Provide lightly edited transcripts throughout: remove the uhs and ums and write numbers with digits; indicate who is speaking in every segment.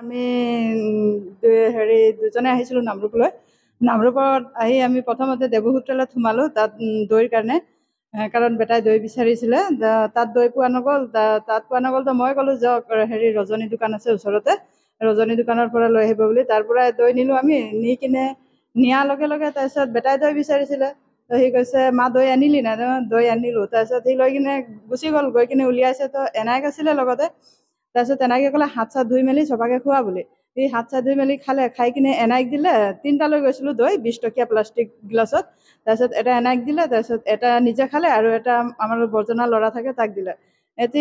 Speaker 1: আমি হেৰি দুজনে আহিছিলোঁ নামৰূপলৈ। নামৰূপত আহি আমি প্ৰথমতে দেৱু হোটেলত সোমালোঁ, তাত দৈৰ কাৰণে, কাৰণ বেটাই দৈ বিচাৰিছিলে। তাত দৈ পোৱা নগ'ল, তাত পোৱা নগ'ল, তো মই ক'লোঁ যাওক হেৰি ৰজনী দোকান আছে ওচৰতে, ৰজনী দোকানৰ পৰা লৈ আহিব বুলি। তাৰ পৰা দৈ নিলোঁ আমি, নি কিনে নিয়াৰ লগে লগে তাৰপিছত বেটাই দৈ বিচাৰিছিলে, তো সি কৈছে মা দৈ আনিলি নাই? দৈ আনিলোঁ। তাৰপিছত সি লৈ কিনে গুচি গ'ল, গৈ কিনে উলিয়াইছে, তো এনায়েক আছিলে লগতে। তাৰপিছত এনায়েকে ক'লে হাত চাত ধুই মেলি চবাকে খোৱা বুলি। সি হাত চাত ধুই মেলি খালে, খাই কিনে এনায়েক দিলে। 3টা লৈ গৈছিলোঁ দৈ, 20 টকীয়া প্লাষ্টিক গিলাছত। তাৰপিছত এটা এনায়েক দিলে, তাৰপিছত এটা নিজে খালে, আৰু এটা আমাৰ বৰ্জনা ল'ৰা থাকে তাক দিলে। এটি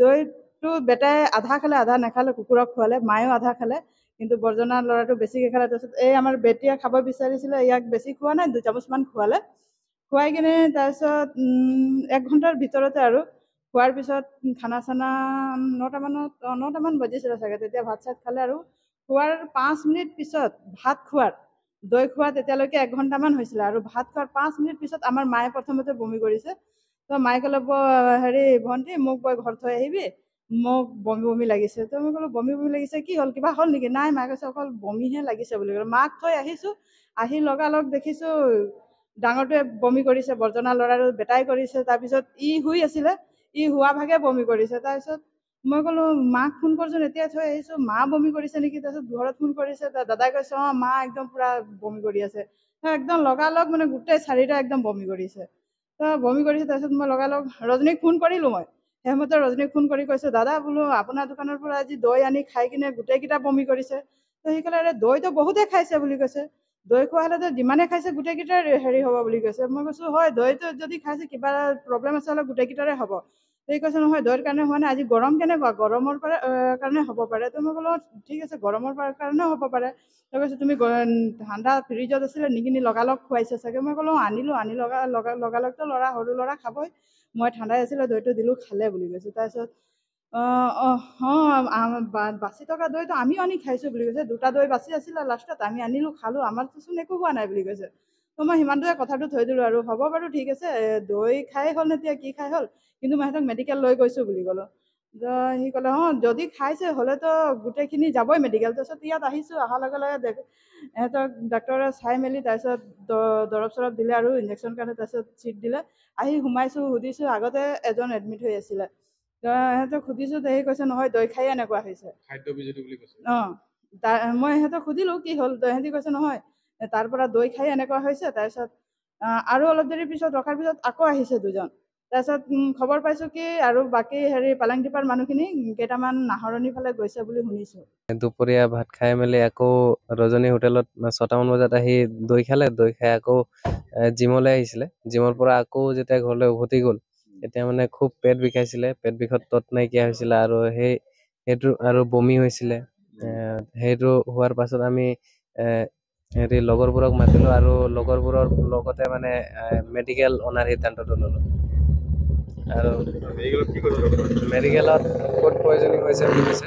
Speaker 1: দৈটো বেটাই আধা খালে, আধা নাখালে, কুকুৰক খোৱালে। মায়েও আধা খালে, কিন্তু বৰ্জনা ল'ৰাটো বেছিকৈ খালে। তাৰপিছত এই আমাৰ বেটিয়ে খাব বিচাৰিছিলে, ইয়াক বেছি খোৱা নাই, 2 চামুচমান খোৱালে। খুৱাই কিনে তাৰপিছত 1 ঘণ্টাৰ ভিতৰতে আৰু খোৱাৰ পিছত খানা চানা 9টামান বাজিছিলে চাগে, তেতিয়া ভাত চাত খালে। আৰু খোৱাৰ 5 মিনিট পিছত ভাত খোৱাৰ, দৈ খোৱা তেতিয়ালৈকে 1 ঘণ্টামান হৈছিলে, আৰু ভাত খোৱাৰ 5 মিনিট পিছত আমাৰ মায়ে প্ৰথমতে বমি কৰিছে। তো মায়ে ক'লে হেৰি ভণ্টি মোক ঘৰত থৈ আহিবি, মোক বমি বমি লাগিছে। তো মই ক'লোঁ বমি বমি লাগিছে, কি হ'ল, কিবা হ'ল নেকি? নাই, মায়ে কৈছে অকল বমিহে লাগিছে বুলি ক'লে। মাক থৈ আহিছোঁ, আহি লগালগ দেখিছোঁ ডাঙৰটোৱে বমি কৰিছে, বৰ্জনা ল'ৰাটো বেটাই কৰিছে। তাৰপিছত ই শুই আছিলে, ই হোৱা ভাগে বমি কৰিছে। তাৰপিছত মই ক'লোঁ মাক ফোন কৰচোন, এতিয়া থৈ আহিছোঁ, মা বমি কৰিছে নেকি? তাৰপিছত ঘৰত ফোন কৰিছে, দাদাই কৈছে অঁ মা একদম পূৰা বমি কৰি আছে। একদম লগালগ মানে গোটেই 4টা একদম বমি কৰিছে। তো বমি কৰিছে, তাৰপিছত মই লগালগ ৰজনীক ফোন কৰিলোঁ। মই সেইমতে ৰজনীক ফোন কৰি কৈছোঁ দাদা বোলো আপোনাৰ দোকানৰ পৰা আজি দৈ আনি খাই কিনে গোটেইকেইটা বমি কৰিছে। তো সি ক'লে আৰে দৈটো বহুতে খাইছে বুলি কৈছে, দৈ খোৱা হ'লেতো যিমানে খাইছে গোটেইকেইটাৰ হেৰি হ'ব বুলি কৈছে। মই কৈছোঁ হয়, দৈটো যদি খাইছে কিবা প্ৰব্লেম আছে হ'লে গোটেইকেইটাৰে হ'ব। সি কৈছে নহয় দৈৰ কাৰণে হোৱা নাই, আজি গৰম কেনেকুৱা, গৰমৰ পৰা কাৰণে হ'ব পাৰে। তো মই ক'লোঁ ঠিক আছে, গৰমৰ কাৰণেও হ'ব পাৰে। তো কৈছে তুমি ঠাণ্ডা ফ্ৰিজত আছিলে নিকিনি লগালগ খুৱাইছে চাগে। মই ক'লোঁ আনিলোঁ, আনি লগালগতো ল'ৰা, সৰু ল'ৰা খাবই, মই ঠাণ্ডাই আছিলে দৈটো দিলোঁ, খালে বুলি কৈছোঁ। তাৰপিছত বাচি থকা দৈটো আমিও আনি খাইছোঁ বুলি কৈছে। 2টা দৈ বাচি আছিলে, লাষ্টত আমি আনিলোঁ, খালোঁ, আমাৰতোচোন একো হোৱা নাই বুলি কৈছে। তো মই সিমানটোৱে কথাটো থৈ দিলোঁ আৰু হ'ব বাৰু ঠিক আছে, দৈ খাই হ'ল নে এতিয়া কি খাই হ'ল, কিন্তু মই সিহঁতক মেডিকেল লৈ গৈছোঁ বুলি ক'লোঁ। সি ক'লে অঁ যদি খাইছে হ'লেতো গোটেইখিনি যাবই মেডিকেল। তাৰপিছত ইয়াত আহিছোঁ, অহাৰ লগে লগে সিহঁতক ডাক্তৰে চাই মেলি তাৰপিছত দৰৱ চৰৱ দিলে আৰু ইঞ্জেকশ্যন কাৰণে, তাৰপিছত চিট দিলে। আহি সোমাইছোঁ, সুধিছোঁ, আগতে এজন এডমিট হৈ আছিলে। সিহঁতক সুধিছোঁ, সি কৈছে নহয় দৈ খায়ে এনেকুৱা হৈছে। অঁ, মই সিহঁতক সুধিলোঁ কি হ'ল, সিহঁতি কৈছে নহয় তাৰ পৰা দৈ খাই এনেকুৱা হৈছে। তাৰপিছত আৰু অলপ দেৰি পিছত ৰখাৰ পিছত আকৌ আহিছে 2জন। তাৰপিছত খবৰ পাইছোঁ কি আৰু বাকী পালাংটিপাৰ মানুহখিনি কেইটামান নাহৰণিৰ ফালে গৈছে বুলি শুনিছোঁ।
Speaker 2: দুপৰীয়া ভাত খাই মেলি আকৌ ৰজনী হোটেলত 6টামান বজাত আহি দৈ খালে, দৈ খাই আকৌ জিমলৈ আহিছিলে। জিমৰ পৰা আকৌ যেতিয়া ঘৰলৈ উভতি গ'ল, তেতিয়া মানে খুব পেট বিষাইছিলে, পেট বিষত তত নাইকিয়া হৈছিলে, আৰু সেইটো আৰু বমি হৈছিলে। সেইটো হোৱাৰ পাছত আমি হেৰি লগৰবোৰক মাতিলোঁ, আৰু লগৰবোৰৰ লগতে মানে মেডিকেল অনাৰ সিদ্ধান্তটো ল'লোঁ। আৰু মেডিকেলত ফুড পয়জনিং হৈছে বুলি কৈছে।